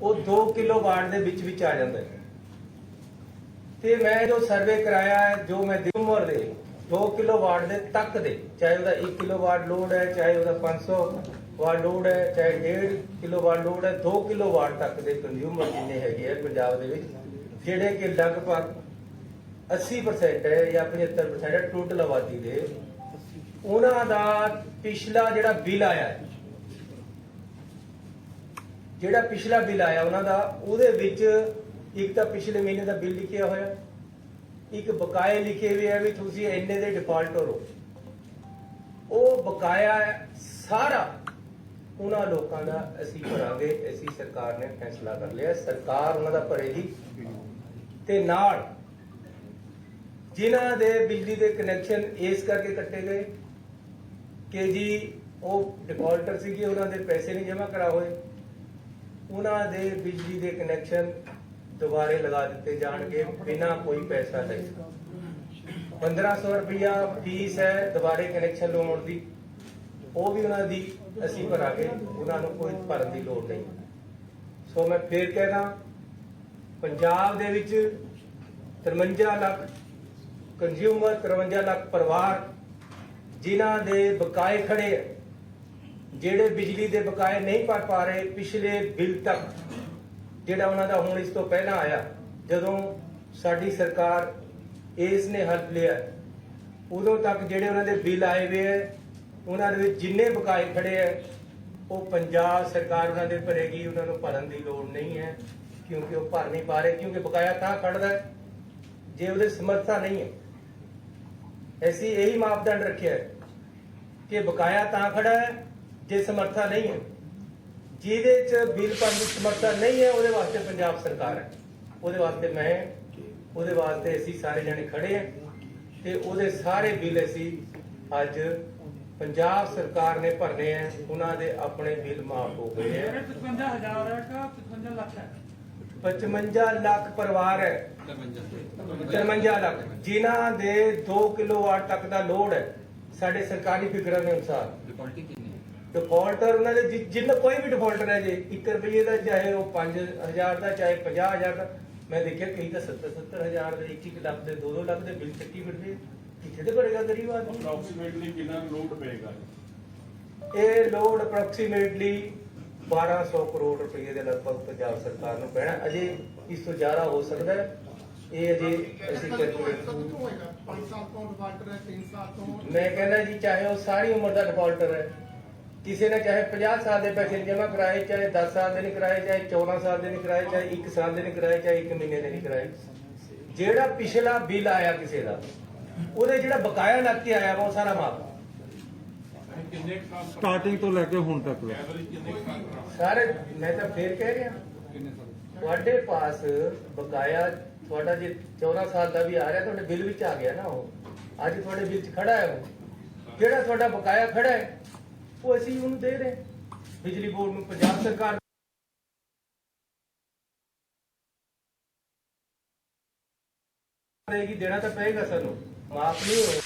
वो 2 किलोवाट ਦੇ ਵਿੱਚ आ ਜਾਂਦਾ है। ਤੇ ਮੈਂ ਜੋ ਸਰਵੇ ਕਰਾਇਆ ਹੈ, ਜੋ ਮੈਂ ਉਮਰ ਦੇ 2 ਕਿਲੋਵਾਟ ਦੇ ਤੱਕ ਦੇ, ਚਾਹੇ ਉਹਦਾ 1 ਕਿਲੋਵਾਟ ਲੋਡ ਹੈ, ਚਾਹੇ ਉਹਦਾ 500 ਵਾਟ ਲੋਡ ਹੈ, ਚਾਹੇ 1.5 ਕਿਲੋਵਾਟ ਲੋਡ ਹੈ, 2 ਕਿਲੋਵਾਟ ਤੱਕ ਦੇ ਕੰਜ਼ਿਊਮਰ ਜਿੰਨੇ ਹੈਗੇ ਆ ਪੰਜਾਬ ਦੇ ਵਿੱਚ, ਜਿਹੜੇ ਕਿ ਲਗਭਗ 80% ਹੈ ਜਾਂ 75% ਹੈ ਟੋਟਲ ਆਬਾਦੀ ਦੇ, ਉਹਨਾਂ ਦਾ ਪਿਛਲਾ ਜਿਹੜਾ ਬਿੱਲ ਆਇਆ ਹੈ, ਜਿਹੜਾ ਪਿਛਲਾ ਬਿੱਲ ਆਇਆ ਉਹਨਾਂ ਦਾ, ਉਹਦੇ ਵਿੱਚ ਇੱਕ ਤਾਂ ਪਿਛਲੇ ਮਹੀਨੇ ਦਾ ਬਿੱਲ ਲਿਖਿਆ ਹੋਇਆ, ਇੱਕ ਬਕਾਏ ਲਿਖੇ ਹੋਏ ਆ ਵੀ ਤੁਸੀਂ ਇੰਨੇ ਦੇ ਡਿਫਾਲਟਰ ਹੋ। ਉਹ ਬਕਾਇਆ ਸਾਰਾ ਉਹਨਾਂ ਲੋਕਾਂ ਦਾ ਅਸੀਂ ਭਰਾਂਗੇ। ਅਸੀਂ ਸਰਕਾਰ ਨੇ ਫੈਸਲਾ ਕਰ ਲਿਆ, ਸਰਕਾਰ ਉਹਨਾਂ ਦਾ ਭਰੇਗੀ। ਤੇ ਨਾਲ ਜਿਨ੍ਹਾਂ ਦੇ ਬਿਜਲੀ ਦੇ ਕਨੈਕਸ਼ਨ ਇਸ ਕਰਕੇ ਕੱਟੇ ਗਏ ਕਿ ਜੀ ਉਹ ਡਿਫਾਲਟਰ ਸੀਗੇ, ਉਹਨਾਂ ਦੇ ਪੈਸੇ ਨਹੀਂ ਜਮ੍ਹਾਂ ਕਰਾ ਹੋਏ, ਉਹਨਾਂ ਦੇ ਬਿਜਲੀ ਦੇ ਕਨੈਕਸ਼ਨ ਦੁਬਾਰੇ ਲਗਾ ਦਿੱਤੇ ਜਾਣਗੇ ਬਿਨਾ ਕੋਈ ਪੈਸਾ ਲਏ। 1500 ਰੁਪਇਆ ਫੀਸ ਹੈ ਦੁਬਾਰੇ ਕਨੈਕਸ਼ਨ ਲਵਾਉਣ ਦੀ, ਉਹ ਵੀ ਉਹਨਾਂ ਦੀ ਅਸੀਂ ਭਰਾਂਗੇ, ਉਹਨਾਂ ਨੂੰ ਕੋਈ ਭਰਨ ਦੀ ਲੋੜ ਨਹੀਂ। ਸੋ ਮੈਂ ਫੇਰ ਕਹਿਣਾ, ਪੰਜਾਬ ਦੇ ਵਿੱਚ 53 ਲੱਖ ਕੰਜ਼ਿਊਮਰ, 53 ਲੱਖ ਪਰਿਵਾਰ ਜਿਨ੍ਹਾਂ ਦੇ ਬਕਾਏ ਖੜੇ ਹੈ, ਜਿਹੜੇ ਬਿਜਲੀ ਦੇ ਬਕਾਏ ਨਹੀਂ ਭਰ ਪਾ ਰਹੇ ਪਿਛਲੇ ਬਿੱਲ ਤੱਕ, ਜਿਹੜਾ ਉਹਨਾਂ ਦਾ ਹੁਣ ਇਸ ਤੋਂ ਪਹਿਲਾਂ ਆਇਆ, ਜਦੋਂ ਸਾਡੀ ਸਰਕਾਰ ਇਸ ਨੇ ਹੱਥ ਲਿਆ, ਉਦੋਂ ਤੱਕ ਜਿਹੜੇ ਉਹਨਾਂ ਦੇ ਬਿੱਲ ਆਏ ਹੋਏ ਹੈ, ਉਹਨਾਂ ਦੇ ਵਿੱਚ ਜਿੰਨੇ ਬਕਾਏ ਖੜੇ ਹੈ ਉਹ ਪੰਜਾਬ ਸਰਕਾਰ ਉਹਨਾਂ ਦੇ ਭਰੇਗੀ। ਉਹਨਾਂ ਨੂੰ ਭਰਨ ਦੀ ਲੋੜ ਨਹੀਂ ਹੈ, ਕਿਉਂਕਿ ਉਹ ਭਰ ਨਹੀਂ ਪਾ ਰਹੇ, ਕਿਉਂਕਿ ਬਕਾਇਆ ਤਾਂ ਖੜਦਾ ਹੈ ਜੇ ਉਹਦੇ ਸਮਰੱਥਾ ਨਹੀਂ ਹੈ। ਅਸੀਂ ਇਹੀ ਮਾਪਦੰਡ ਰੱਖਿਆ ਹੈ ਕਿ ਬਕਾਇਆ ਤਾਂ ਖੜਾ ਹੈ ਜੇ ਸਮਰੱਥਾ ਨਹੀਂ ਹੈ। ਜਿਹਦੇ ਚ ਬਿੱਲ ਭਰਨ ਦੀ ਸਮਰੱਥਾ ਨਹੀਂ ਹੈ, ਉਹਦੇ ਵਾਸਤੇ ਪੰਜਾਬ ਸਰਕਾਰ ਹੈ, ਉਹਦੇ ਵਾਸਤੇ ਮੈਂ, ਉਹਦੇ ਵਾਸਤੇ ਅਸੀਂ ਸਾਰੇ ਜਣੇ ਖੜੇ ਹਾਂ। ਤੇ ਉਹਦੇ ਸਾਰੇ ਬਿੱਲ ਅਸੀਂ ਅੱਜ ਪੰਜਾਬ ਸਰਕਾਰ ਨੇ ਭਰਨੇ ਹੈ। ਉਹਨਾਂ ਦੇ ਆਪਣੇ ਬਿੱਲ ਮਾਫ ਹੋ ਗਏ ਹੈ। 55,000 ਹੈ ਕਿ 55 ਲੱਖ ਹੈ? 55 ਲੱਖ ਪਰਿਵਾਰ ਹੈ, 53 ਲੱਖ ਜਿਨ੍ਹਾਂ ਦੇ 2 ਕਿਲੋਵਾਟ ਤੱਕ ਦਾ ਲੋਡ ਹੈ। ਸਾਡੇ ਸਰਕਾਰੀ ਫਿਗਰਾਂ ਦੇ ਅਨੁਸਾਰ डिफॉल्टर उन्होंने जिन कोई भी डिफॉल्टर है जे 1 रुपये का, चाहे वो 5,000 का, चाहे 50,000 का, मैं देखिया कई तो 70,000 के, 1 लाख के, 2 लाख के बिल चक्की फिरते, कितने तो भरेगा गरीब आदमी? अप्रोक्सीमेटली कितना लोड पेगा? ये लोड अप्रोक्सीमेटली 1200 करोड़ रुपये के लगभग पंजाब सरकार को पैना। अजे इस तो ज्यादा हो सकता है, ये अजे मैं कहना जी, चाहे वो सारी उम्र का डिफॉल्टर है, किसी ने चाहे 50 साल के पैसे जमा कराए, चाहे 10 साल के नहीं कराए, चाहे 14 साल के नहीं कराए, चाहे 1 साल के नहीं कराए, चाहे 1 महीने के नहीं कराए, जेड़ा पिछला बिल आया किसी का, ਉਹਦੇ ਜਿਹੜਾ ਬਕਾਇਆ ਲੱਗ ਕੇ ਆਇਆ ਉਹ ਸਾਰਾ ਮਾਫ। ਸਟਾਰਟਿੰਗ ਤੋਂ ਲੈ ਕੇ ਹੁਣ ਤੱਕ ਸਾਰੇ ਮੈਂ ਤਾਂ ਫੇਰ ਕਹਿ ਰਿਹਾ, ਤੁਹਾਡੇ ਪਾਸ ਬਕਾਇਆ ਤੁਹਾਡਾ ਜੇ 14 ਸਾਲ ਦਾ ਵੀ ਆ ਰਿਹਾ, ਤੁਹਾਡੇ ਬਿੱਲ ਵਿੱਚ ਆ ਗਿਆ ਨਾ, ਉਹ ਅੱਜ ਤੁਹਾਡੇ ਬਿੱਲ 'ਚ ਖੜਾ ਹੈ। ਉਹ ਜਿਹੜਾ ਤੁਹਾਡਾ ਬਕਾਇਆ ਖੜਾ ਹੈ वो ਅਸੀਂ ਉਹਨੂੰ ਦੇ ਰਹੇ ਬਿਜਲੀ ਬੋਰਡ ਨੂੰ। ਪੰਜਾਬ ਸਰਕਾਰ ਦੇਗੀ, ਦੇਣਾ ਤਾਂ ਪਏਗਾ ਸਾਨੂੰ, ਮਾਫ ਨਹੀਂ ਹੋ।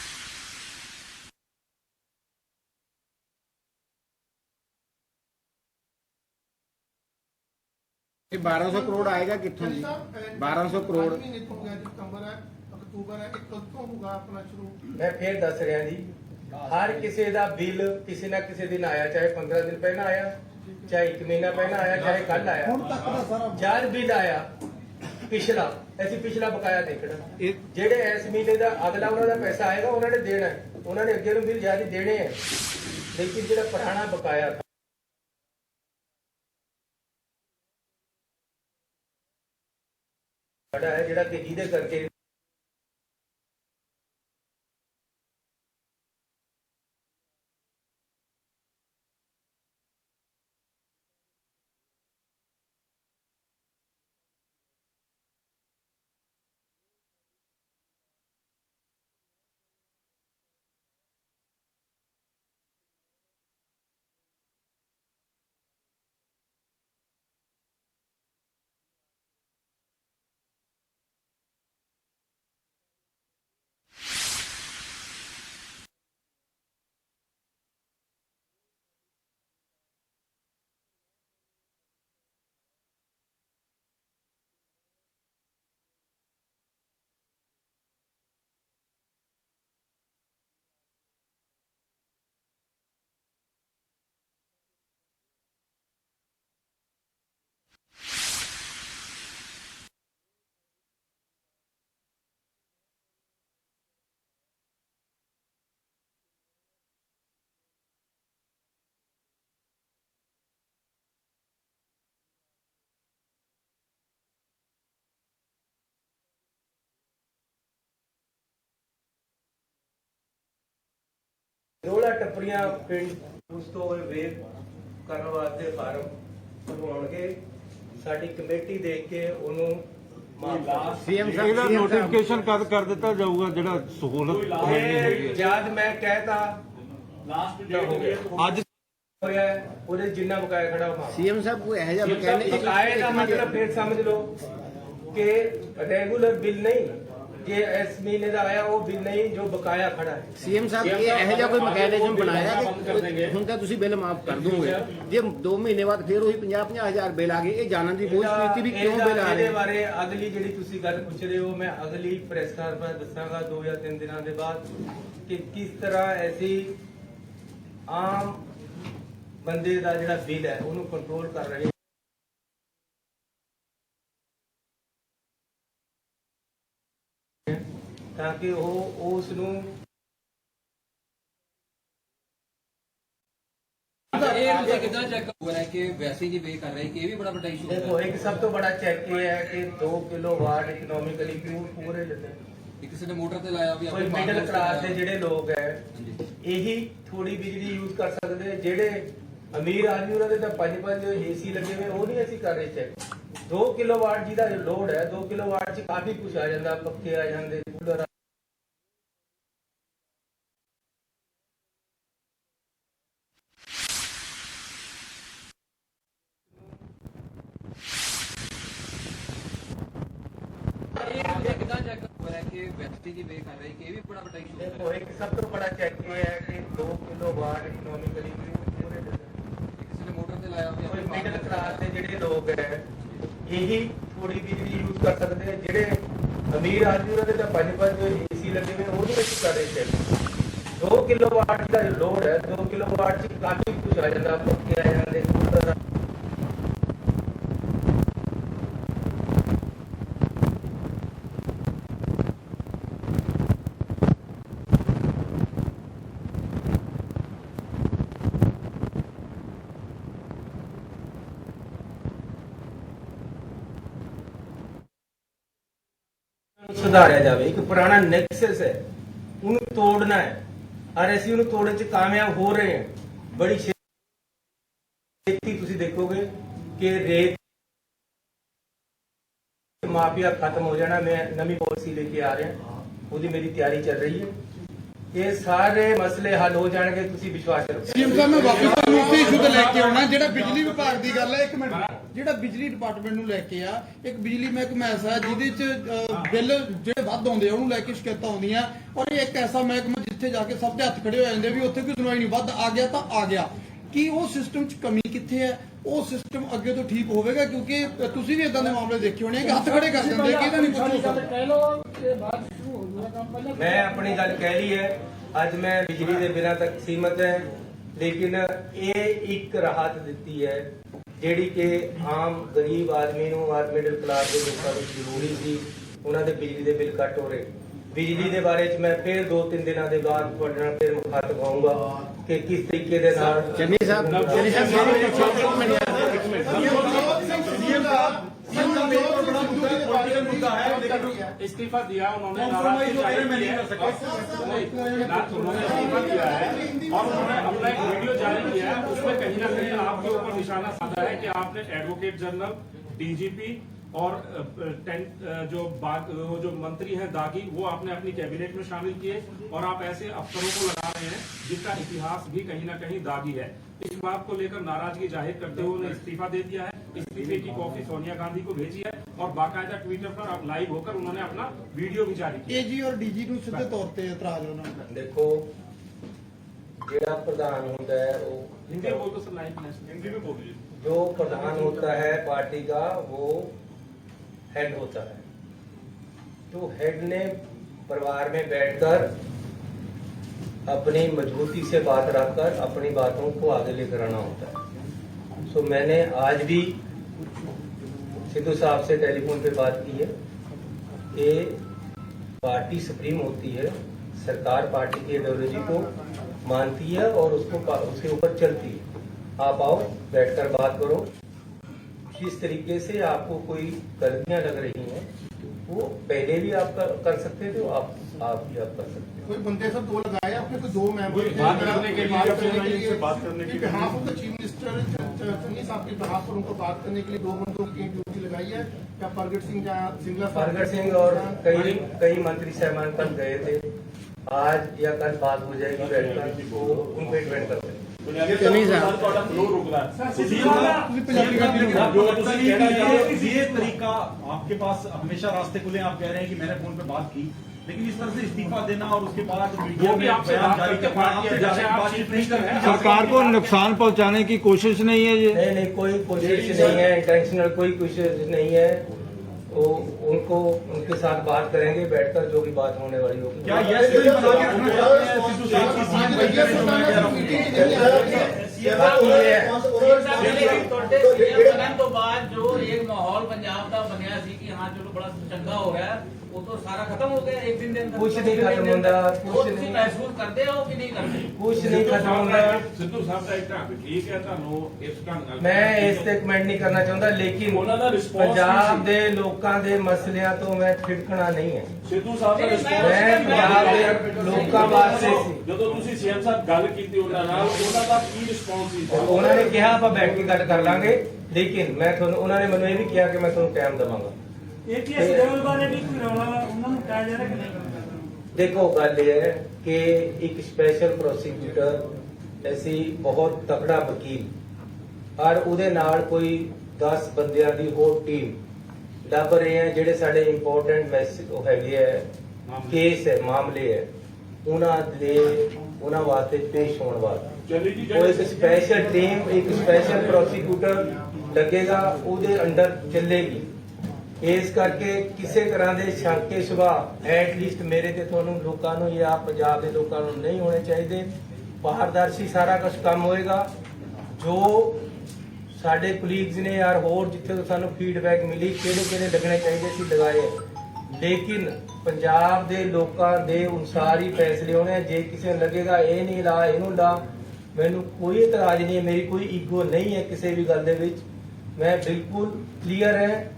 ये 1200 करोड़ आएगा कितों जी? 1200 करोड़ सितंबर है, अक्तूबर है, 1 ਤੋਂ ਹੋਊਗਾ ਆਪਣਾ ਸ਼ੁਰੂ। ਮੈਂ ਫੇਰ ਦੱਸ ਰਿਹਾ ਜੀ, हर किसी का बिल किसी ना किसी दिन आया, चाहे 15 दिन पहला आया, चाहे 1 महीना पहला आया, चाहे कल आया, जब बिल आया पिछला, ऐसी पिछला बकाया देखना, जेडे इस महीने का अगला उन्होंने पैसा आएगा उन्होंने देना है, उन्होंने अगे बिल जारी देने हैं। लेकिन जो पुराना बकाया था है, जेड़ा कि जिहदे करके ਰੋਲਾ ਟੱਪਰੀਆਂ ਪਿੰਡ ਉਸ ਤੋਂ ਵੇਖ ਕਰਨ ਵਾਸਤੇ ਫਾਰਮ ਭਰਵਾਉਣਗੇ। ਸਾਡੀ ਕਮੇਟੀ ਦੇਖ ਕੇ ਉਹਨੂੰ ਸੀਐਮ ਇਹਦਾ ਨੋਟੀਫਿਕੇਸ਼ਨ ਕਦ ਕਰ ਦਿੱਤਾ ਜਾਊਗਾ ਜਿਹੜਾ ਸਹੂਲਤ ਮਿਲਣੀ ਹੈਗੀ ਹੈ? ਜਦ ਮੈਂ ਕਹਿਤਾ ਲਾਸਟ ਡੇਟ ਹੋ ਗਿਆ ਅੱਜ ਹੋਇਆ ਉਹਦੇ ਜਿੰਨਾ ਬਕਾਇਆ ਖੜਾ ਉਹ ਸੀਐਮ ਸਾਹਿਬ ਕੋਈ ਇਹੋ ਜਿਹਾ ਬਕਾਏ ਦਾ ਮਤਲਬ ਫਿਰ ਸਮਝ ਲਓ ਕਿ ਰੈਗੂਲਰ ਬਿੱਲ ਨਹੀਂ, ਜੇ ਇਸ ਮਹੀਨੇ ਦਾ ਆਇਆ ਉਹ ਬਿੱਲ ਨਹੀਂ ਜੋ ਬਕਾਇਆ ਖੜਾ ਹੈ। ਸੀਐਮ ਸਾਹਿਬ ਇਹ ਇਹੋ ਜਿਹਾ ਕੋਈ ਮੈਕੈਨਿਜ਼ਮ ਬਣਾਇਆ ਕਿ ਹੁਣ ਤਾਂ ਤੁਸੀਂ ਬਿੱਲ ਮਾਫ ਕਰ ਦੋਗੇ, ਜੇ 2 ਮਹੀਨੇ ਬਾਅਦ ਫਿਰ ਉਹੀ 50-50 ਹਜ਼ਾਰ ਬਿੱਲ ਆ ਗਏ, ਇਹ ਜਾਣਨ ਦੀ ਕੋਸ਼ਿਸ਼ ਕੀਤੀ ਵੀ ਕਿਉਂ ਬਿੱਲ ਆ ਰਹੇ? ਇਹਦੇ ਬਾਰੇ ਅਗਲੀ ਜਿਹੜੀ ਤੁਸੀਂ ਗੱਲ ਪੁੱਛ ਰਹੇ ਹੋ, ਮੈਂ ਅਗਲੀ ਪ੍ਰੈਸ ਕਾਨਫਰੰਸ ਦੱਸਾਂਗਾ 2 ਜਾਂ 3 ਦਿਨਾਂ ਦੇ ਬਾਅਦ ਕਿ ਕਿਸ ਤਰ੍ਹਾਂ ਐਸੀ ਆਮ ਬੰਦੇ ਦਾ ਜਿਹੜਾ ਬਿੱਲ ਹੈ ਉਹਨੂੰ ਕੰਟਰੋਲ ਕਰ ਰਹੇ ਤਾਂ ਕਿ ਉਹ ਉਸ ਨੂੰ ਇਹ ਕਿਦਾਂ ਚੈੱਕ ਹੋ ਰਿਹਾ ਕਿ ਵੈਸੇ ਜੀ ਵੇ ਕਰ ਰਹੇ ਕਿ ਇਹ ਵੀ ਬੜਾ ਵੱਡਾ ਇਸ਼ੂ ਹੈ। देखो एक सब तो बड़ा चेक ये है कि 2 किलोवाट इकोनॉमिकली पूरे लेते हैं। ਕਿਸੇ ਨੇ ਮੋਟਰ ਤੇ ਲਾਇਆ ਵੀ ਕੋਈ ਮਿਡਲ ਕਲਾਸ ਦੇ ਜਿਹੜੇ ਲੋਕ ਹੈ ਇਹੀ ਥੋੜੀ ਬਿਜਲੀ ਯੂਜ਼ ਕਰ ਸਕਦੇ, ਜਿਹੜੇ ਅਮੀਰ ਆਦਮੀ ਉਹਨਾਂ ਦੇ ਤਾਂ 5-5 ਏਸੀ ਲੱਗੇ ਹੋਏ, ਉਹ ਨਹੀਂ ਅਸੀਂ ਕਰ ਰਹੇ ਚੈੱਕ। 2 ਕਿਲੋਵਾਟ ਜਿਹਦਾ ਲੋਡ ਹੈ 2 ਕਿਲੋਵਾਟ 'ਚ ਕਾਫੀ ਕੁਝ ਆ ਜਾਂਦਾ, ਪੱਖੇ ਆ ਜਾਂਦੇ, ਕੂਲਰ ਇਹ ਕਿਦਾਂ ਚੈੱਕ ਹੋ ਰਿਹਾ ਕਿ ਵੈਸੇ ਜੀ ਵੇ ਕਰ ਰਹੇ ਕਿ ਇਹ ਵੀ ਬੜਾ ਵੱਡਾ ਇਸ਼ੂ ਹੈ। देखो एक सब तो बड़ा चेक ये है कि 2 किलोवाट इकोनॉमिकली पूरे लेते हैं। ਕਿਸੇ ਨੇ ਮੋਟਰ ਤੇ ਲਾਇਆ ਵੀ ਕੋਈ ਮਿਡਲ ਕਲਾਸ ਦੇ ਜਿਹੜੇ ਲੋਕ ਹੈ ਇਹੀ ਥੋੜੀ ਬਿਜਲੀ ਯੂਜ਼ ਕਰ ਸਕਦੇ, ਜਿਹੜੇ ਅਮੀਰ ਆਦਮੀ ਉਹਨਾਂ ਦੇ ਤਾਂ 5-5 ਏਸੀ ਲੱਗੇ ਹੋਏ, ਉਹ ਨਹੀਂ ਅਸੀਂ ਕਰ ਰਹੇ ਚੈੱਕ। 2 ਕਿਲੋਵਾਟ ਦਾ ਲੋਡ ਹੈ 2 ਕਿਲੋਵਾਟ 'ਚ ਕਾਫੀ ਕੁਝ ਆ ਜਾਂਦਾ, ਪੱਖੇ ਆ ਜਾਂਦੇ, ਕੂਲਰ ਸੁਧਾਰਿਆ ਜਾਵੇ। ਇੱਕ ਪੁਰਾਣਾ ਨੈਕਸਸ ਹੈ ਉਹਨੂੰ ਤੋੜਨਾ ਹੈ, ਔਰ ਅਸੀਂ ਉਹਨੂੰ ਤੋੜਨ 'ਚ ਕਾਮਯਾਬ ਹੋ ਰਹੇ ਹਾਂ। ਬੜੀ ਛੇਤੀ ਤੁਸੀਂ ਦੇਖੋਗੇ ਕਿ ਰੇਤ ਮਾਫੀਆ ਖਤਮ ਹੋ ਜਾਣਾ। ਮੈਂ ਨਵੀਂ ਪਾਲਿਸੀ ਲੈ ਕੇ ਆ ਰਿਹਾ, ਉਹਦੀ ਮੇਰੀ ਤਿਆਰੀ ਚੱਲ ਰਹੀ ਹੈ। ਇਹ ਸਾਰੇ ਮਸਲੇ ਹੱਲ ਹੋ ਜਾਣਗੇ, ਤੁਸੀਂ ਵਿਸ਼ਵਾਸ ਰੱਖੋ। ਸੀਐਮ ਸਾਹਿਬ ਮੈਂ ਵਾਪਸ ਤੁਹਾਨੂੰ ਉਸੇ ਇਸ਼ੂ ਤੇ ਲੈ ਕੇ ਆਉਣਾ ਜਿਹੜਾ ਬਿਜਲੀ ਵਿਭਾਗ ਦੀ ਗੱਲ ਹੈ। 1 ਮਿੰਟ, ਜਿਹੜਾ ਬਿਜਲੀ ਡਿਪਾਰਟਮੈਂਟ ਨੂੰ ਲੈ ਕੇ ਆ, ਇੱਕ ਬਿਜਲੀ ਮਹਿਕਮਾ ਐਸਾ ਹੈ ਜਿਹਦੇ ਚ ਬਿੱਲ ਜਿਹੜੇ ਵੱਧ ਆਉਂਦੇ ਆ ਉਹਨੂੰ ਲੈ ਕੇ ਸ਼ਿਕਾਇਤਾਂ ਆਉਂਦੀਆਂ, ਔਰ ਇਹ ਇੱਕ ਐਸਾ ਮਹਿਕਮਾ ਜਿੱਥੇ ਜਾ ਕੇ ਸਭ ਦੇ ਹੱਥ ਖੜੇ ਹੋ ਜਾਂਦੇ ਵੀ ਉੱਥੇ ਕੋਈ ਸੁਣਵਾਈ ਨਹੀਂ, ਵੱਧ ਆ ਗਿਆ ਤਾਂ ਆ ਗਿਆ। ਕੀ ਉਹ ਸਿਸਟਮ 'ਚ ਕਮੀ ਕਿੱਥੇ ਹੈ? ਉਹ ਸਿਸਟਮ ਅੱਗੇ ਤੋਂ ਠੀਕ ਹੋਵੇਗਾ? ਕਿਉਂਕਿ ਤੁਸੀਂ ਵੀ ਇਦਾਂ ਦੇ ਮਾਮਲੇ ਦੇਖੇ ਹੋਣੇ ਕਿ ਹੱਥ ਖੜੇ ਕਰ ਦਿੰਦੇ ਕਿ ਇਹਦਾ ਨਹੀਂ ਕੁਝ। ਮੈਂ ਆਪਣੀ ਗੱਲ ਕਹਿ ਲਈ ਹੈ, ਅੱਜ ਮੈਂ ਬਿਜਲੀ ਦੇ ਬਿਨਾਂ ਤੱਕ ਸੀਮਤ ਹੈ, ਲੇਕਿਨ ਇਹ ਇੱਕ ਰਾਹਤ ਦਿੱਤੀ ਹੈ ਜਿਹੜੀ ਕਿ ਆਮ ਗਰੀਬ ਆਦਮੀ ਨੂੰ ਔਰ ਮਿਡਲ ਕਲਾਸ ਦੇ ਲੋਕਾਂ ਨੂੰ ਜ਼ਰੂਰੀ ਸੀ। ਉਹਨਾਂ ਦੇ ਬਿਜਲੀ ਦੇ ਬਿੱਲ ਘੱਟ ਹੋ ਰਹੇ। ਬਿਜਲੀ ਦੇ ਬਾਰੇ 'ਚ ਮੈਂ ਫਿਰ 2-3 ਦਿਨਾਂ ਦੇ ਬਾਅਦ ਤੁਹਾਡੇ ਨਾਲ ਫਿਰ ਮੁਖਾਤਬ ਹੋਊਂਗਾ ਕਿ ਕਿਸ ਤਰੀਕੇ ਦੇ ਨਾਲ ਚੰਨੀ ਸਾਹਿਬ इस्तीफा दिया उन्होंने, नाराजगी जाहिर की है, उन्होंने इस्तीफा दिया है और उन्होंने अपना एक वीडियो जारी किया है। उसमें कहीं ना कहीं आपके ऊपर निशाना साधा है कि आपने एडवोकेट जनरल, डीजीपी और जो मंत्री हैं दागी, वो आपने अपनी कैबिनेट में शामिल किए और आप ऐसे अफसरों को लगा रहे हैं जिसका इतिहास भी कहीं ना कहीं दागी है। इस बात को लेकर नाराजगी जाहिर करते हुए उन्होंने इस्तीफा दे दिया है। इस्तीफे की कॉपी सोनिया गांधी को भेजी है और बाकायदा ट्विटर पर लाइव होकर उन्होंने अपना वीडियो भी जारी किया। ਏਜੀ ਔਰ ਡੀਜੀ ਨੂੰ ਸਿੱਧੇ ਤੌਰ ਤੇ ਇਤਰਾਜ਼ ਉਹਨਾਂ ਨੂੰ। ਦੇਖੋ ਜਿਹੜਾ ਪ੍ਰਧਾਨ ਹੁੰਦਾ है वो हिंदी में बोल दो सर, लाइव हिंदी में बोल दीजिए। जो प्रधान होता है पार्टी का वो हेड होता है। तो हेड ने परिवार में बैठकर अपनी मजबूती से बात रखकर अपनी बातों को आगे लेकर आना होता है। सो मैंने आज भी सिद्धू साहब से टेलीफोन पे बात की है कि पार्टी सुप्रीम होती है, सरकार पार्टी की आइडियोलॉजी को मानती है और उसके ऊपर चलती है। आप आओ, बैठकर बात करो। जिस तरीके से आपको कोई गलतियां लग रही हैं वो पहले भी आप कर सकते थे, आप भी आप कर सकते कोई बंदे सब दो लगाए आपने, कोई दो मेंबर बात करने के लिए बात करने के लिए behalf of the chief minister Channi साहब के बिहाफ पर उनको बात करने के लिए दो बंदों की ड्यूटी लगाई है। क्या प्रगट सिंह या सिंगला हैं। प्रगट सिंह और कई मंत्री साहबान कल गए थे, आज या कल बात हो जाएगी बैठकर, वो उनको इन्वेंट करते हैं। चन्नी साहब ਤੁਹਾਡਾ ਫਲੋ ਰੁਕਦਾ ये तरीका आपके पास हमेशा रास्ते खुले, आप कह रहे हैं कि मैंने फोन पे बात की, लेकिन इस तरह से इस्तीफा देना और उसके बाद मीडिया वो भी में आपसे बयान बात जारी करके करना, बात किया, आपसे जैसे आप बातचीत चीफ नहीं कर रहे हैं। सरकार को नुकसान पहुंचाने की कोशिश नहीं है ये। नहीं, कोई कोशिश नहीं है, इंटेंशनल कोई कोशिश नहीं है। वो उनको उनके साथ बात करेंगे बैठकर, जो भी बात होने वाली होगी। क्या यस नहीं बना के रखना चाहते हैं सिद्धू साहब की सीएम बनने में जो मैं कह रहा हूं? बाकी ये है, ਬਣਨ ਤੋਂ ਬਾਅਦ ਜੋ ਇੱਕ ਮਾਹੌਲ ਪੰਜਾਬ ਦਾ ਬਣਿਆ ਸੀ ਕਿ ਹਾਂ ਚਲੋ ਬੜਾ ਚੰਗਾ ਹੋ ਰਿਹਾ, ਉਹ ਤਾਂ ਸਾਰਾ ਖਤਮ ਹੋ ਗਿਆ ਇੱਕ ਦਿਨ ਦੇ ਅੰਦਰ। ਕੁਛ ਨਹੀਂ ਖਤਮ ਹੁੰਦਾ, ਕੁਛ ਉਹ ਤੁਸੀਂ ਨਹੀਂ। ਮਹਿਸੂਸ ਕਰਦੇ ਹੋ ਕਿ ਨਹੀਂ ਕਰਦੇ? ਕੁਛ ਨਹੀਂ ਖਤਮ ਹੁੰਦਾ। ਸਿੱਧੂ ਸਾਹਿਬ ਦਾ ਇੱਕ ਢੰਗ ਠੀਕ ਹੈ, ਤੁਹਾਨੂੰ ਇਸ ਢੰਗ ਨਾਲ ਮੈਂ ਇਸ ਤੇ ਕਮੈਂਟ ਨਹੀਂ ਕਰਨਾ ਚਾਹੁੰਦਾ, ਲੇਕਿਨ ਉਹਨਾਂ ਦਾ response ਪੰਜਾਬ ਦੇ ਲੋਕਾਂ ਦੇ ਮਸਲਿਆਂ ਤੋਂ ਮੈਂ ਠਿੜਕਣਾ ਨਹੀਂ ਹੈ। ਸਿੱਧੂ ਸਾਹਿਬ ਦਾ ਮੈਂ ਰਿਸਪੌਂਸ ਪੰਜਾਬ ਦੇ ਲੋਕਾਂ ਵਾਸਤੇ ਸੀ। ਜਦੋਂ ਤੁਸੀਂ ਸੀਐਮ ਸਾਹਿਬ ਗੱਲ ਕੀਤੀ ਉਹਨਾਂ ਨਾਲ, ਉਹਨਾਂ ਦਾ ਕੀ ਰਿਸਪੌਂਸ ਸੀ? ਉਹਨਾਂ ਨੇ ਕਿਹਾ ਆਪਾਂ ਬੈਠ ਕੇ ਗੱਲ ਕਰ ਲਾਂਗੇ, ਲੇਕਿਨ ਮੈਂ ਤੁਹਾਨੂੰ, ਉਹਨਾਂ ਨੇ ਮੈਨੂੰ ਇਹ ਵੀ ਕਿਹਾ ਕਿ ਮੈਂ ਤੁਹਾਨੂੰ ਟਾਈਮ ਦੇਵਾਂਗਾ। ਦੇਖੋ ਗੱਲ ਇਹ ਹੈ ਕਿ ਇੱਕ ਸਪੈਸ਼ਲ ਪ੍ਰੋਸੀਕਿਊਟਰ ਐਸੀ ਬਹੁਤ ਤਕੜਾ ਵਕੀਲ ਔਰ ਉਹਦੇ ਨਾਲ ਕੋਈ 10 ਬੰਦਿਆਂ ਦੀ ਹੋਰ ਟੀਮ ਲੱਭ ਰਹੇ ਹੈ, ਜਿਹੜੇ ਸਾਡੇ ਇੰਪੋਰਟੈਂਟ ਮੈਸੇਜ ਉਹ ਹੈਗੇ ਹੈ, ਕੇਸ ਹੈ, ਮਾਮਲੇ ਹੈ, ਉਹਨਾਂ ਵਾਸਤੇ ਪੇਸ਼ ਹੋਣ ਵਾਸਤੇ ਚੰਨੀ ਜੀ ਉਹ ਇੱਕ ਸਪੈਸ਼ਲ ਟੀਮ, ਇੱਕ ਸਪੈਸ਼ਲ ਪ੍ਰੋਸੀਕਿਊਟਰ ਲੱਗੇਗਾ, ਉਹਦੇ ਅੰਡਰ ਚੱਲੇਗੀ। ਇਸ ਕਰਕੇ ਕਿਸੇ ਤਰ੍ਹਾਂ ਦੇ ਸ਼ੰਕੇ ਸੁਭਾਅ ਐਟਲੀਸਟ ਮੇਰੇ ਤੇ ਤੁਹਾਨੂੰ ਲੋਕਾਂ ਨੂੰ ਜਾਂ ਪੰਜਾਬ ਦੇ ਲੋਕਾਂ ਨੂੰ ਨਹੀਂ ਹੋਣੇ ਚਾਹੀਦੇ। ਪਾਰਦਰਸ਼ੀ ਸਾਰਾ ਕੁਝ ਕੰਮ ਹੋਏਗਾ। ਜੋ ਸਾਡੇ ਕੁਲੀਗਸ ਨੇ ਯਾਰ ਹੋਰ ਜਿੱਥੇ ਤੋਂ ਸਾਨੂੰ ਫੀਡਬੈਕ ਮਿਲੀ ਕਿਹੜੇ ਲੱਗਣੇ ਚਾਹੀਦੇ ਸੀ ਲਗਾਏ, ਲੇਕਿਨ ਪੰਜਾਬ ਦੇ ਲੋਕਾਂ ਦੇ ਅਨੁਸਾਰ ਹੀ ਫੈਸਲੇ ਹੋਣੇ। ਜੇ ਕਿਸੇ ਨੂੰ ਲੱਗੇਗਾ ਇਹ ਨਹੀਂ ਲਾ ਇਹਨੂੰ ਲਾ, ਮੈਨੂੰ ਕੋਈ ਇਤਰਾਜ਼ ਨਹੀਂ ਹੈ, ਮੇਰੀ ਕੋਈ ਈਗੋ ਨਹੀਂ ਹੈ ਕਿਸੇ ਵੀ ਗੱਲ ਦੇ ਵਿੱਚ। ਮੈਂ ਬਿਲਕੁਲ ਕਲੀਅਰ ਹੈ,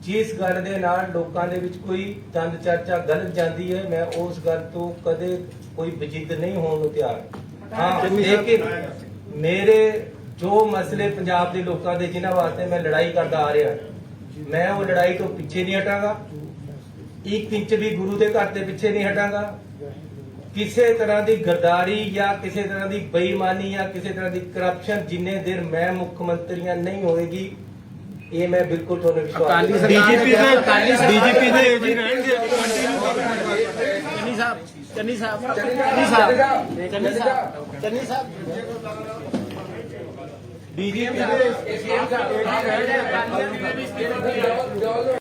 ਜਿਸ ਗੱਲ ਦੇ ਨਾਲ ਲੋਕਾਂ ਦੇ ਵਿੱਚ ਕੋਈ ਦੰਦ ਚਰਚਾ ਗਲਤ ਜਾਂਦੀ ਹੈ, ਮੈਂ ਉਸ ਗੱਲ ਤੋਂ ਕਦੇ ਕੋਈ ਵਜਿੱਦ ਨਹੀਂ ਹੋਣ ਨੂੰ ਤਿਆਰ। ਹਾਂ, ਲੇਕਿਨ ਮੇਰੇ ਜੋ ਮਸਲੇ ਪੰਜਾਬ ਦੇ ਲੋਕਾਂ ਦੇ ਜਿਨ੍ਹਾਂ ਵਾਸਤੇ ਮੈਂ ਲੜਾਈ ਕਰਦਾ ਆ ਰਿਹਾ, ਮੈਂ ਉਹ ਲੜਾਈ ਤੋਂ ਪਿੱਛੇ ਨਹੀਂ ਹਟਾਂਗਾ। ਇੱਕ ਇੰਚ ਵੀ ਗੁਰੂ ਦੇ ਘਰ ਦੇ ਪਿੱਛੇ ਨਹੀਂ ਹਟਾਂਗਾ। ਕਿਸੇ ਤਰ੍ਹਾਂ ਦੀ ਗਰਦਾਰੀ ਜਾਂ ਕਿਸੇ ਤਰ੍ਹਾਂ ਦੀ ਬੇਈਮਾਨੀ ਜਾਂ ਕਿਸੇ ਤਰ੍ਹਾਂ ਦੀ ਕਰਪਸ਼ਨ ਜਿੰਨੇ ਦੇਰ ਮੈਂ ਮੁੱਖ ਮੰਤਰੀਆਂ ਨਹੀਂ ਹੋਏਗੀ, ਇਹ ਮੈਂ ਬਿਲਕੁਲ ਤੁਹਾਨੂੰ ਵਿਸ਼ਵਾਸ ਡੀਜੀਪੀ ਦੇ ਏਜ ਹੀ ਰਹਿਣਗੇ। ਚੰਨੀ ਸਾਹਿਬ ਡੀਜੀਪੀ ਦੇ